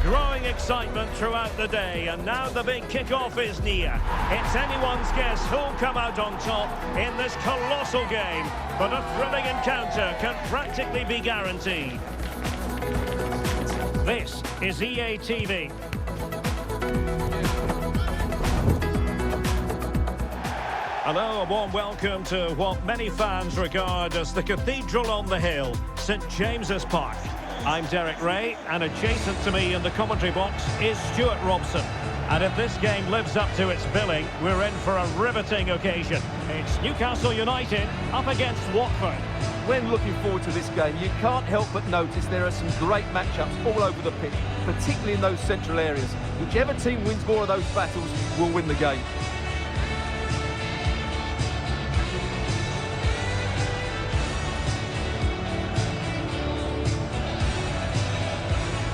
Growing excitement throughout the day, and now the big kick-off is near. It's anyone's guess who'll come out on top in this colossal game, but a thrilling encounter can practically be guaranteed. This is EA TV. Hello, a warm welcome to what many fans regard as the cathedral on the hill, St James's Park. I'm Derek Ray, and adjacent to me in the commentary box is Stuart Robson. And if this game lives up to its billing, we're in for a riveting occasion. It's Newcastle United up against Watford. When looking forward to this game, you can't help but notice there are some great matchups all over the pitch, particularly in those central areas. Whichever team wins more of those battles will win the game.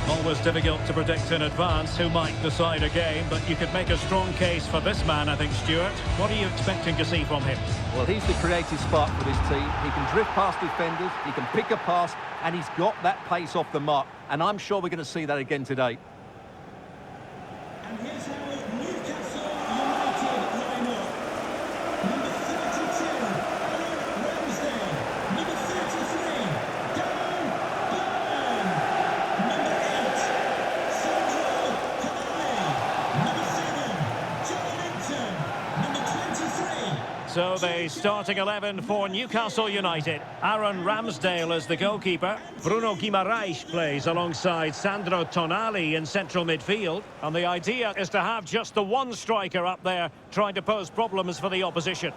Always difficult to predict in advance who might decide a game, but you could make a strong case for this man, I think, Stuart. What are you expecting to see from him? Well, he's the creative spark for this team. He can drift past defenders, he can pick a pass, and he's got that pace off the mark. And I'm sure we're going to see that again today. And here's how Newcastle United line up. Number 32, Ramsdale. Number 33, Darren Byrne. Number 8, Sandro Tonali. Number 7, Joe Linton. Number 23. So the starting 11 for Newcastle United. Aaron Ramsdale is the goalkeeper. Bruno Guimaraes plays alongside Sandro Tonali in central midfield. And the idea is to have just the one striker up there trying to pose problems for the opposition.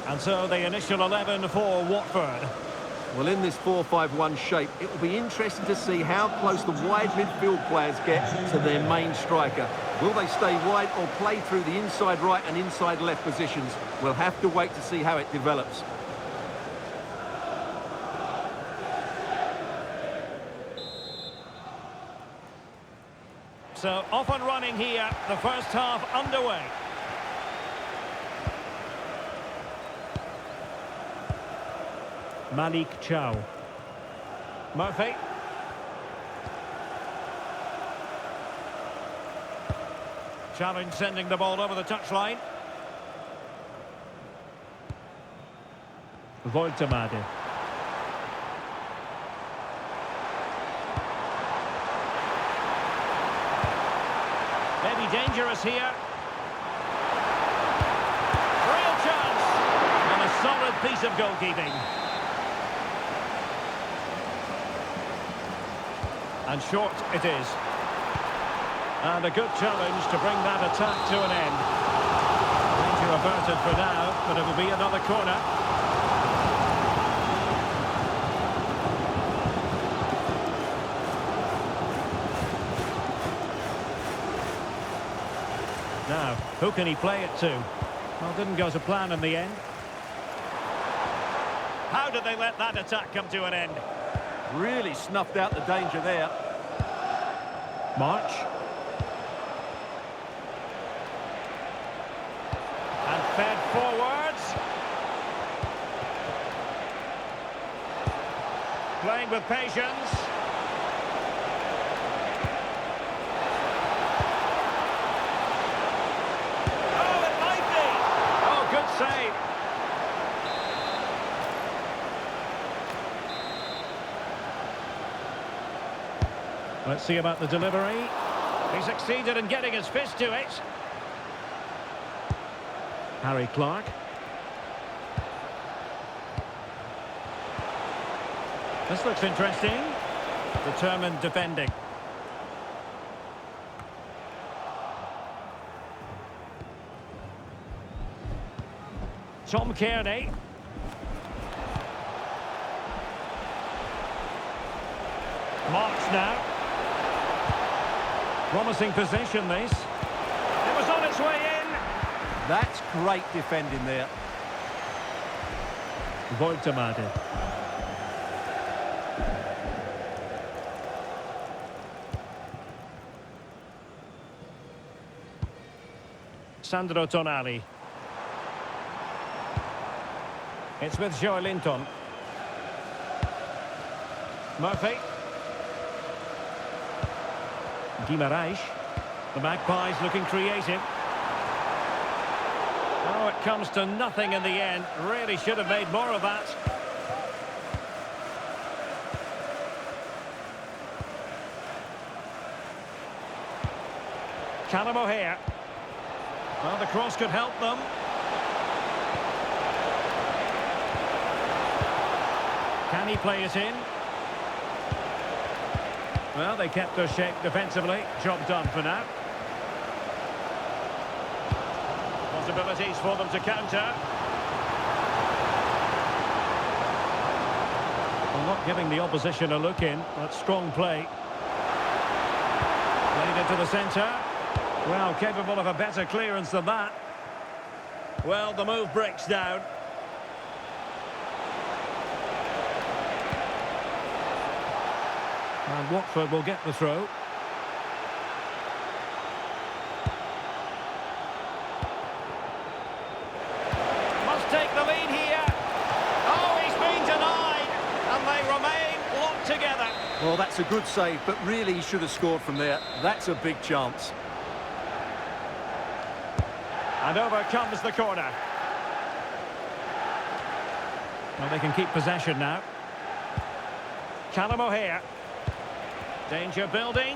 And so the initial 11 for Watford. Well, in this 4-5-1 shape, it will be interesting to see how close the wide midfield players get to their main striker. Will they stay wide or play through the inside right and inside left positions? We'll have to wait to see how it develops. So off and running here, the first half underway. Malik Chow. Murphy. Challenge sending the ball over the touchline. Voltemade. Maybe dangerous here. Real chance. And a solid piece of goalkeeping. And short it is. And a good challenge to bring that attack to an end. Danger averted for now, but it will be another corner. Now, who can he play it to? Well, didn't go to plan in the end. How did they let that attack come to an end? Really snuffed out the danger there. March. And fed forwards. Playing with patience. Oh, it might be. Oh, good save. Let's see about the delivery. He succeeded in getting his fist to it. Harry Clark. This looks interesting. Determined defending. Tom Kearney. March now. Promising possession, this. It was on its way in. That's great defending there. Voltemade. Sandro Tonali. It's with Joe Linton. Murphy. Guimaraes. The Magpies looking creative. Oh, it comes to nothing in the end. Really should have made more of that. Callum O'Hare. Well, the cross could help them. Can he play it in? Well, they kept their shape defensively. Job done for now. Possibilities for them to counter. Well, not giving the opposition a look in. That's strong play. Played into the centre. Well, capable of a better clearance than that. Well, the move breaks down. And Watford will get the throw. Must take the lead here. Oh, he's been denied. And they remain locked together. Well, that's a good save, but really he should have scored from there. That's a big chance. And over comes the corner. Well, they can keep possession now. Callum O'Hare. Danger building.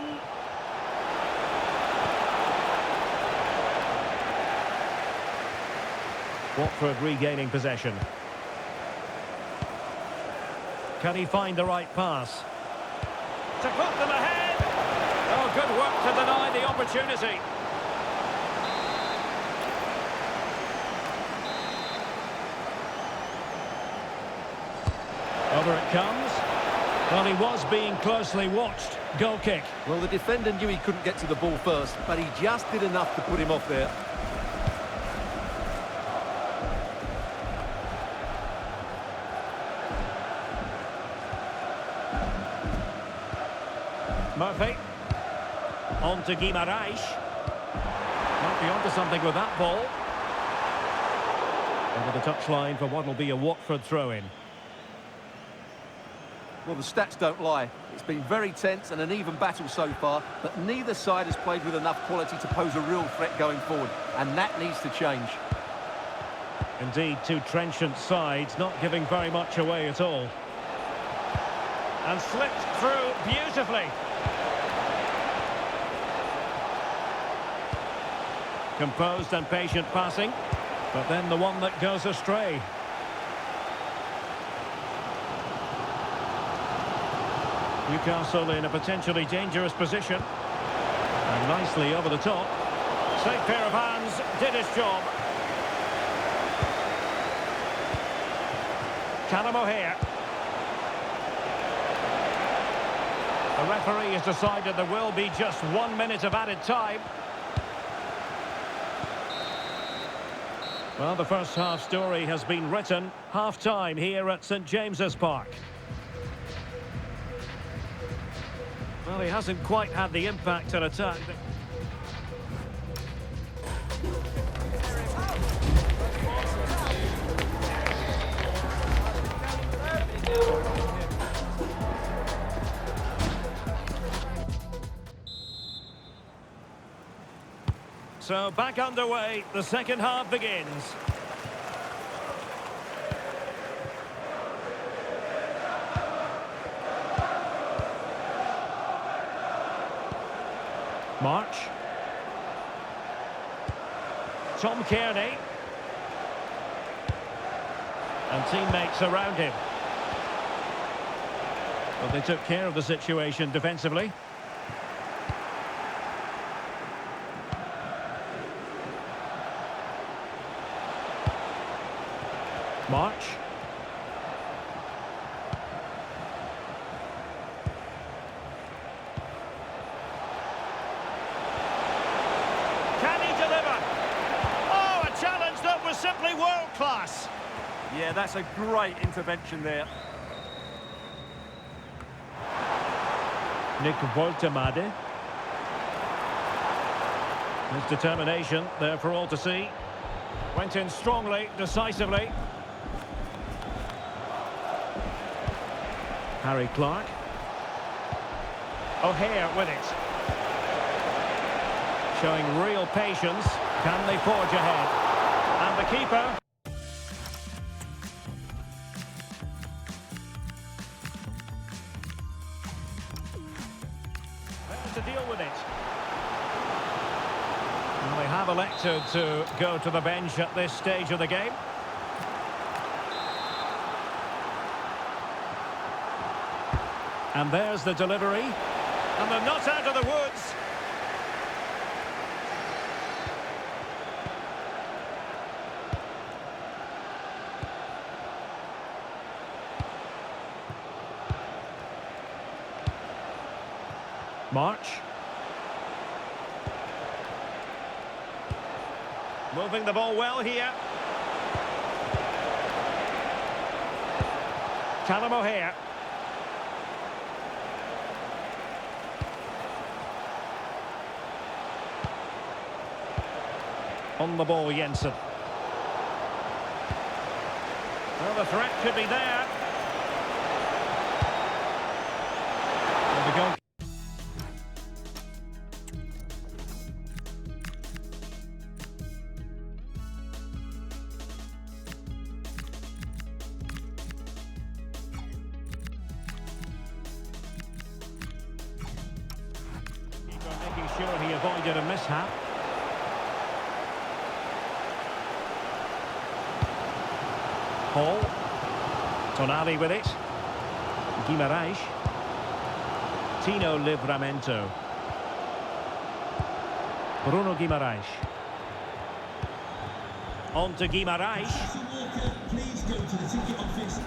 Watford regaining possession. Can he find the right pass? To put them ahead. Oh, good work to deny the opportunity. Over it comes. Well, he was being closely watched. Goal kick. Well, the defender knew he couldn't get to the ball first, but he just did enough to put him off there. Murphy. On to Guimaraes. Might be onto something with that ball. Over the touchline for what will be a Watford throw-in. Well, the stats don't lie. It's been very tense and an even battle so far, but neither side has played with enough quality to pose a real threat going forward, and that needs to change. Indeed, two trenchant sides, not giving very much away at all. And slipped through beautifully. Composed and patient passing, but then the one that goes astray. Newcastle in a potentially dangerous position. And nicely over the top. Safe pair of hands, did his job. Callum O'Hare. The referee has decided there will be just 1 minute of added time. Well, the first half story has been written. Half-time here at St James's Park. Well, he hasn't quite had the impact on attack. So back underway, the second half begins. March. Tom Kearney. And teammates around him. Well, they took care of the situation defensively. March. Can he deliver? Oh, a challenge that was simply world class. Yeah, that's a great intervention there. Nick Woltemade. His determination there for all to see. Went in strongly, decisively. Harry Clark. O'Hare with it. Showing real patience. Can they forge ahead? And the keeper. There's to deal with it. And they have elected to go to the bench at this stage of the game. And there's the delivery. And they're not out of the woods. March. Moving the ball well here. Callum O'Hare. On the ball, Jensen. Well, the threat could be there. And the goal. Making sure he avoided a mishap. Hall. Tonali with it. Guimaraes. Tino Livramento. Bruno Guimaraes. On to Guimaraes.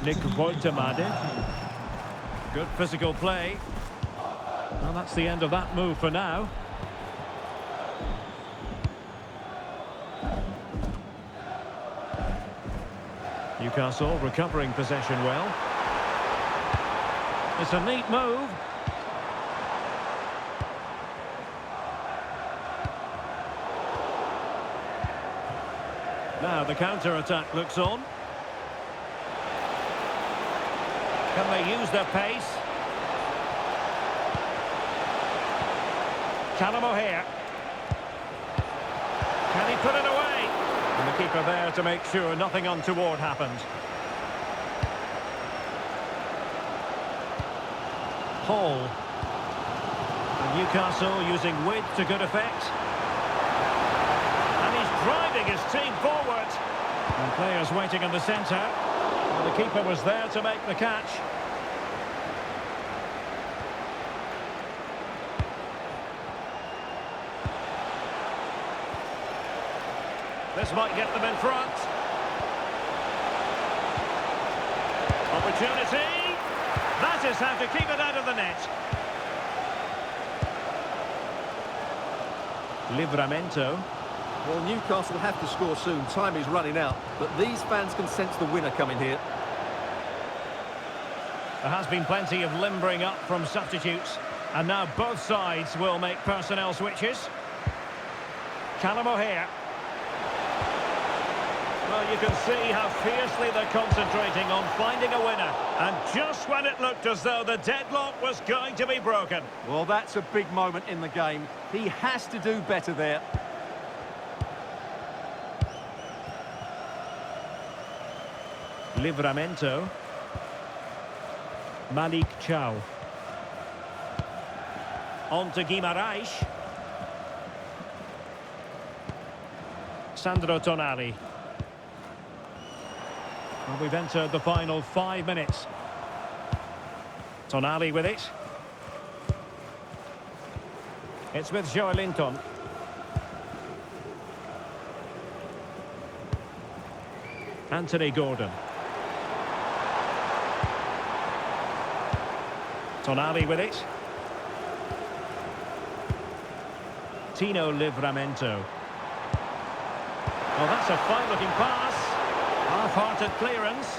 Nick Woltemade. Good physical play. Well, that's the end of that move for now. Newcastle recovering possession well. It's a neat move. Now the counter-attack looks on. Can they use their pace? Callum O'Hare. Can he put it away? And the keeper there to make sure nothing untoward happened. Hall. And Newcastle using width to good effect. And he's driving his team forward. And players waiting in the centre. And the keeper was there to make the catch. This might get them in front. Opportunity. That is how to keep it out of the net. Livramento. Well, Newcastle have to score soon. Time is running out. But these fans can sense the winner coming here. There has been plenty of limbering up from substitutes. And now both sides will make personnel switches. Callum O'Hare. Well, you can see how fiercely they're concentrating on finding a winner. And just when it looked as though the deadlock was going to be broken. Well, that's a big moment in the game. He has to do better there. Livramento. Malik Chow. On to Guimaraes. Sandro Tonali. Well, we've entered the final 5 minutes. Tonali with it. It's with Joelinton. Anthony Gordon. Tonali with it. Tino Livramento. Well, that's a fine-looking pass. Half-hearted clearance.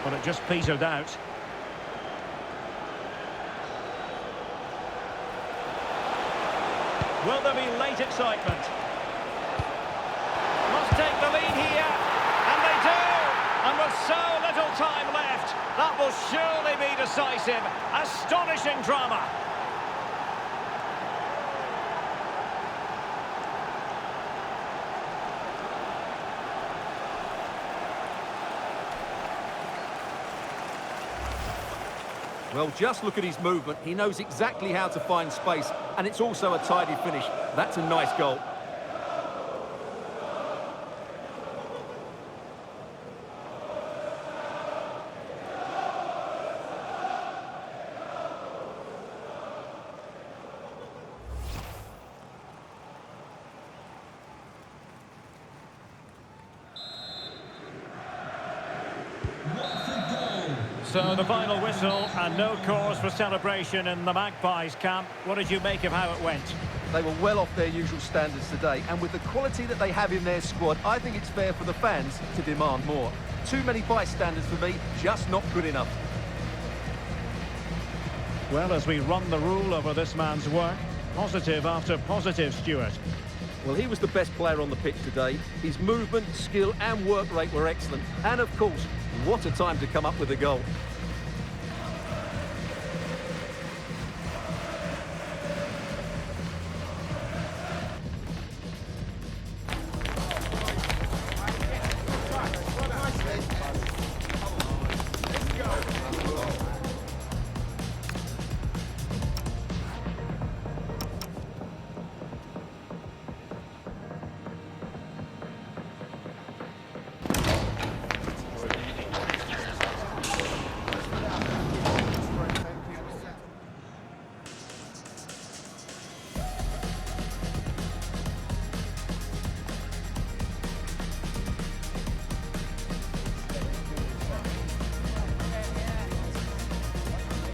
But it just petered out. Will there be late excitement? Must take the lead here. And they do! And with so little time left, that will surely be decisive. Astonishing drama. Well, just look at his movement. He knows exactly how to find space, and it's also a tidy finish. That's a nice goal. Watford goal. So the final whistle and no cause for celebration in the Magpies camp. What did you make of how it went? They were well off their usual standards today, and with the quality that they have in their squad, I think it's fair for the fans to demand more. Too many bystanders for me, just not good enough. Well, as we run the rule over this man's work, positive after positive, Stuart. Well, he was the best player on the pitch today. His movement, skill and work rate were excellent. And of course, what a time to come up with a goal.